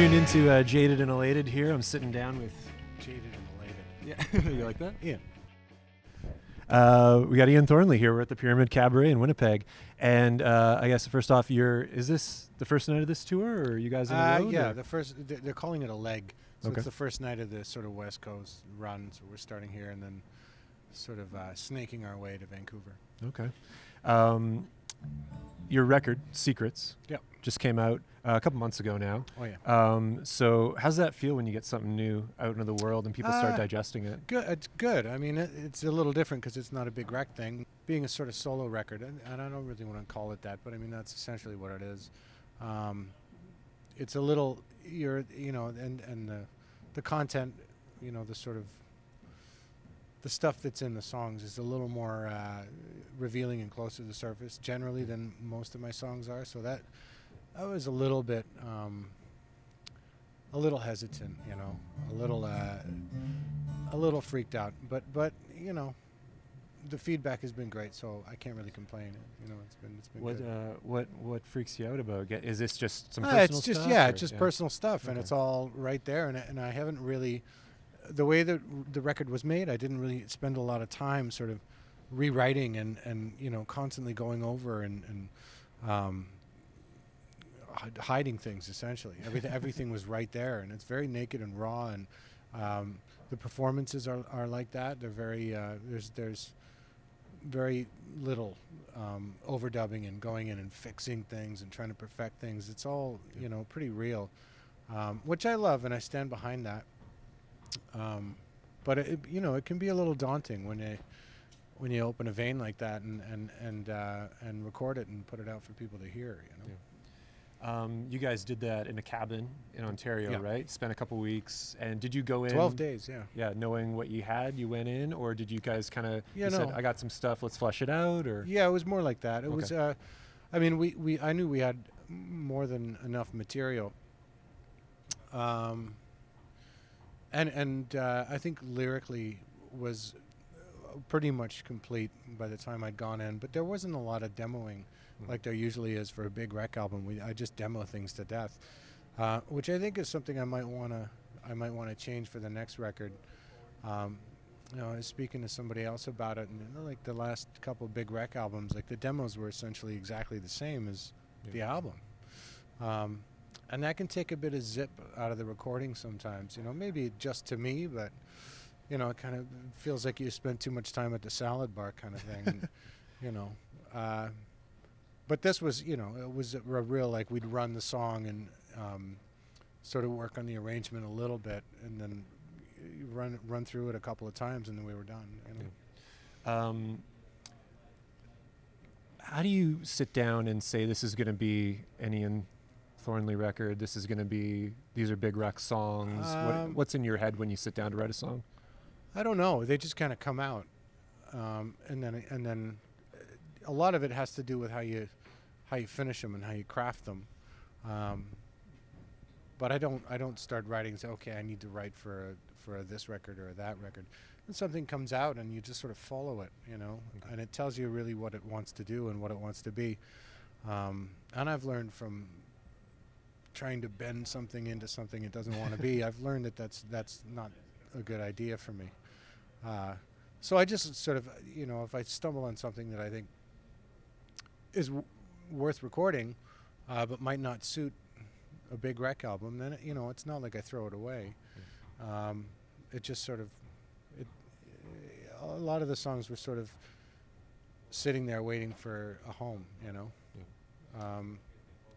Tuned into Jaded and Elated here. I'm sitting down with Jaded and Elated. Yeah, you like that? Ian. We got Ian Thornley here. We're at the Pyramid Cabaret in Winnipeg. And I guess first off, is this the first night of this tour, or are you guys on the road? Yeah, the first. They're calling it a leg. So Okay. it's the first night of the sort of West Coast run. So we're starting here and then sort of snaking our way to Vancouver. Okay. Your record, Secrets, Yep. just came out a couple months ago now. Oh, yeah. So how's that feel when you get something new out into the world and people start digesting it? Good. It's good. I mean, it's a little different because it's not a big rec thing. Being a sort of solo record, and I don't really want to call it that, but I mean, that's essentially what it is. It's a little, and the content, the sort of, the stuff that's in the songs is a little more revealing and closer to the surface generally than most of my songs are. So that I was a little bit, a little hesitant, a little freaked out. But the feedback has been great, so I can't really complain. It's been good. What freaks you out about? Is this just some personal it's just stuff? it's just personal stuff, and it's all right there. And I haven't really. The way that the record was made, I didn't really spend a lot of time sort of rewriting and constantly going over and hiding things. Essentially, everything was right there, and it's very naked and raw. And the performances are like that. They're very there's very little overdubbing and going in and fixing things and trying to perfect things. It's all pretty real, which I love, and I stand behind that. But it can be a little daunting when you open a vein like that and record it and put it out for people to hear. You guys did that in a cabin in Ontario, right? Spent a couple weeks, and did you go in 12 days? Yeah, knowing what you had, you went in, or did you guys kind of said, "I got some stuff, let's flesh it out"? Or yeah, it was more like that. It Okay. was. I mean, I knew we had more than enough material. And I think lyrically was pretty much complete by the time I'd gone in, but there wasn't a lot of demoing like there usually is for a big rec album. I just demo things to death, which I think is something I might want to change for the next record. I was speaking to somebody else about it, and like the last couple of big rec albums, like the demos were essentially exactly the same as the album. And that can take a bit of zip out of the recording sometimes, maybe just to me, but, it kind of feels like you spend too much time at the salad bar kind of thing, but this was, it was a real, like, we'd run the song and sort of work on the arrangement a little bit and then run through it a couple of times and then we were done. How do you sit down and say this is going to be an Ian Thornley record, these are big rec songs? What's in your head when you sit down to write a song? I don't know. They just kind of come out, and then a lot of it has to do with how you finish them and how you craft them. But I don't start writing and say, okay, I need to write for this record or that record. And something comes out and you just sort of follow it, and it tells you really what it wants to do and what it wants to be. And I've learned from trying to bend something into something it doesn't want to be. I've learned that that's not a good idea for me. So I just sort of, if I stumble on something that I think is worth recording, but might not suit a big rec album, then it's not like I throw it away. It just sort of, a lot of the songs were sort of sitting there waiting for a home,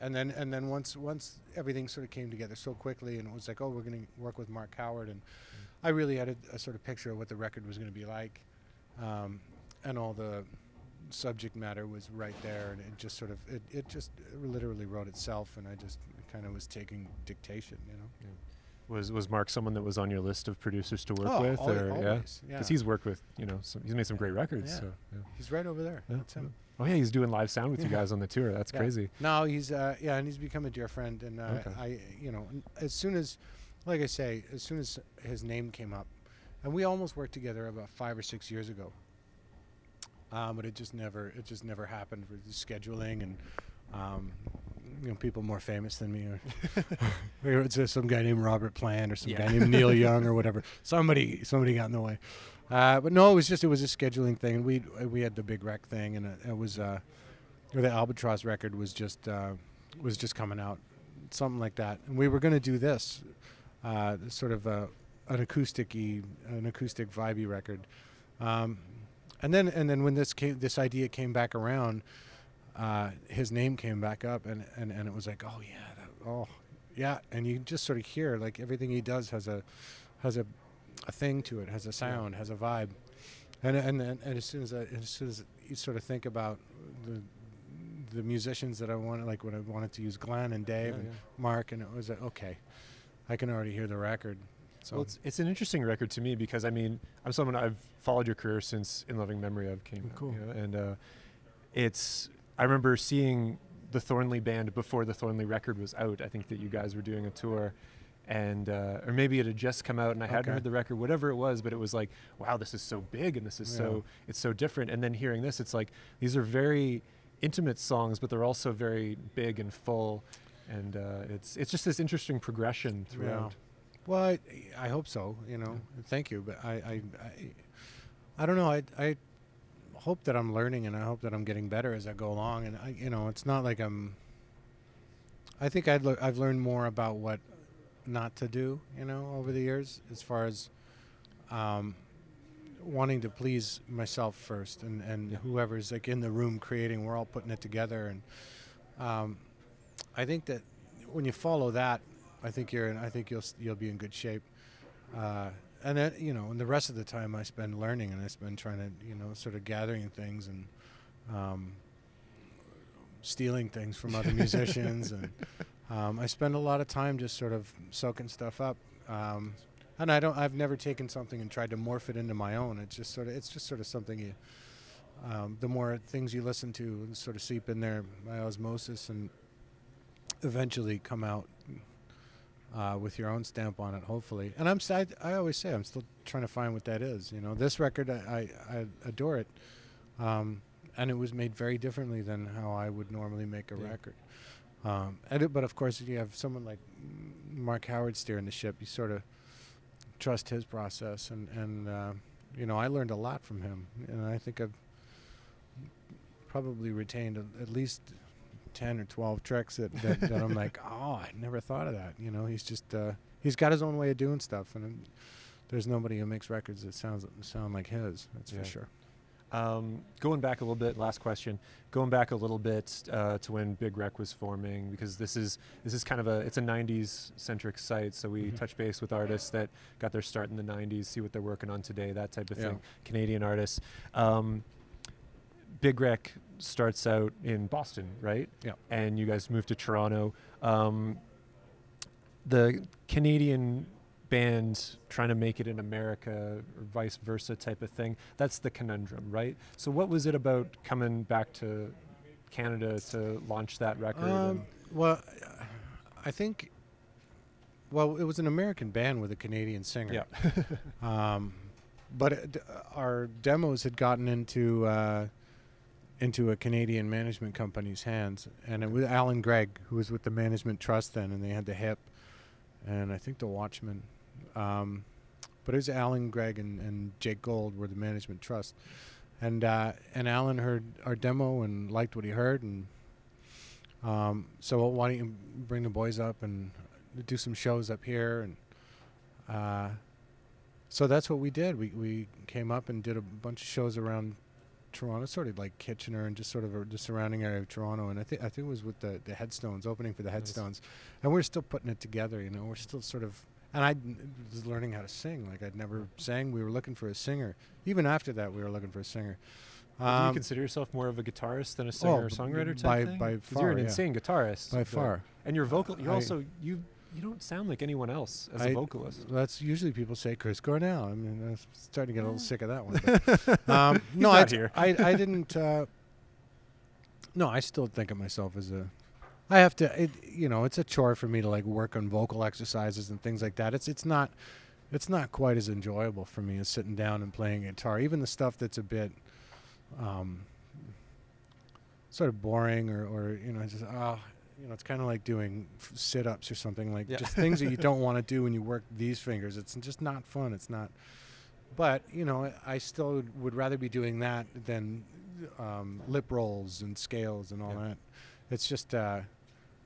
And then once everything sort of came together so quickly, and it was like, oh, we're going to work with Mark Howard, and I really had a sort of picture of what the record was going to be like, and all the subject matter was right there, and it just sort of it just literally wrote itself, and I just kind of was taking dictation, Was Mark someone that was on your list of producers to work with? Always, yeah. Because he's worked with, he's made some great records. Yeah. So, yeah. He's right over there. That's him. Oh yeah, he's doing live sound with you guys on the tour. That's crazy. No, he's and he's become a dear friend. And Okay. as soon as, like I say, as soon as his name came up, and we almost worked together about 5 or 6 years ago. But it just never happened for the scheduling and people more famous than me, or it's some guy named Robert Plant or some guy named Neil Young or whatever. Somebody got in the way. But no, it was a scheduling thing, and we had the Big Wreck thing, and it was the Albatross record was just coming out, something like that, and we were going to do this, sort of an acoustic vibey record, and then when this idea came back around, his name came back up, and it was like, oh yeah, and you just sort of hear like everything he does has a thing to it, has a sound, has a vibe, and as soon as you sort of think about the musicians that I wanted, like when I wanted to use Glenn and Dave and Mark, and it was like, okay, I can already hear the record. So well, it's an interesting record to me because I mean I'm someone I've followed your career since In Loving Memory of came cool, and I remember seeing the Thornley band before the Thornley record was out. I think that you guys were doing a tour, and or maybe it had just come out and I hadn't heard the record, whatever it was, but it was like, wow, this is so big and this is it's so different. And then hearing this, it's like these are very intimate songs, but they're also very big and full, and it's just this interesting progression throughout. Well, I hope so. Thank you, but I don't know. I hope that I'm learning, and I hope that I'm getting better as I go along. And it's not like I think I've learned more about what not to do, over the years, as far as wanting to please myself first, and whoever's like in the room creating, we're all putting it together. And I think that when you follow that, I think you'll be in good shape. And then, and the rest of the time I spend learning, and I spend trying to, sort of gathering things and stealing things from other musicians, and I spend a lot of time just sort of soaking stuff up. And I've never taken something and tried to morph it into my own. It's just sort of something the more things you listen to sort of seep in there by osmosis, and eventually come out with your own stamp on it, hopefully. And I always say I'm still trying to find what that is. This record, I adore it, and it was made very differently than how I would normally make a record. But of course, you have someone like Mark Howard steering the ship. You sort of trust his process, and I learned a lot from him, and I think I've probably retained at least 10 or 12 tricks that I'm like, oh, I never thought of that. He's just he's got his own way of doing stuff, and there's nobody who makes records that sound like his. That's for sure. Going back a little bit, last question. Going back a little bit to when Big Wreck was forming, because this is kind of it's a 90s centric site, so we touch base with artists that got their start in the 90s, see what they're working on today, that type of thing. Canadian artists. Big Wreck starts out in Boston, right? Yeah. And you guys moved to Toronto. The Canadian band trying to make it in America or vice versa type of thing, that's the conundrum, right? So what was it about coming back to Canada to launch that record? Well, I think it was an American band with a Canadian singer. Yeah. But our demos had gotten into a Canadian management company's hands, and it was Alan Gregg, who was with the Management Trust then, and they had the Hip, and I think the Watchmen. But it was Alan Gregg and Jake Gold were the Management Trust, and Alan heard our demo and liked what he heard, and so why don't you bring the boys up and do some shows up here, and so that's what we did. We came up and did a bunch of shows around Toronto, sort of like Kitchener and just sort of the surrounding area of Toronto, and I think it was with the Headstones, opening for the Headstones, and we're still putting it together. We're still sort of. And I was learning how to sing. Like, I'd never sang. We were looking for a singer. Even after that, we were looking for a singer. Do you consider yourself more of a guitarist than a singer or songwriter type thing? By far, you're an insane guitarist. By far. And you're vocal. You're also you don't sound like anyone else as a vocalist. That's usually people say Chris Cornell. I mean, I'm starting to get a little sick of that one. But, no, I didn't. No, I still think of myself as a. I have to, it's a chore for me to like work on vocal exercises and things like that. It's not quite as enjoyable for me as sitting down and playing guitar. Even the stuff that's a bit sort of boring or just it's kind of like doing sit-ups or something, like Yeah. just things that you don't want to do when you work these fingers. It's just not fun. It's not. But I still would rather be doing that than lip rolls and scales and all that. It's just, I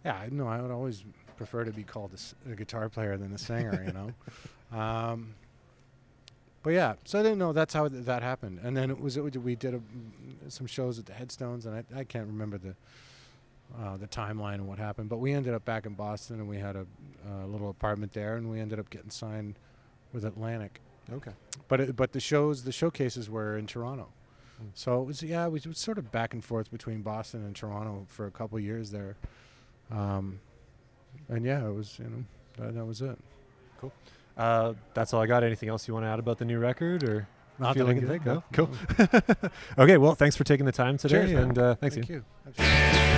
would always prefer to be called a guitar player than a singer, But yeah, so I didn't know that's how that happened. And then we did some shows at the Headstones, and I can't remember the timeline and what happened. But we ended up back in Boston, and we had a little apartment there, and we ended up getting signed with Atlantic. Okay. But the showcases were in Toronto. So it was, we were sort of back and forth between Boston and Toronto for a couple of years there. And it was, that was it. Cool. That's all I got. Anything else you want to add about the new record, or not that I can think of? Cool. Okay. Well, thanks for taking the time today. Cheers, and thanks. Thank Ian. you.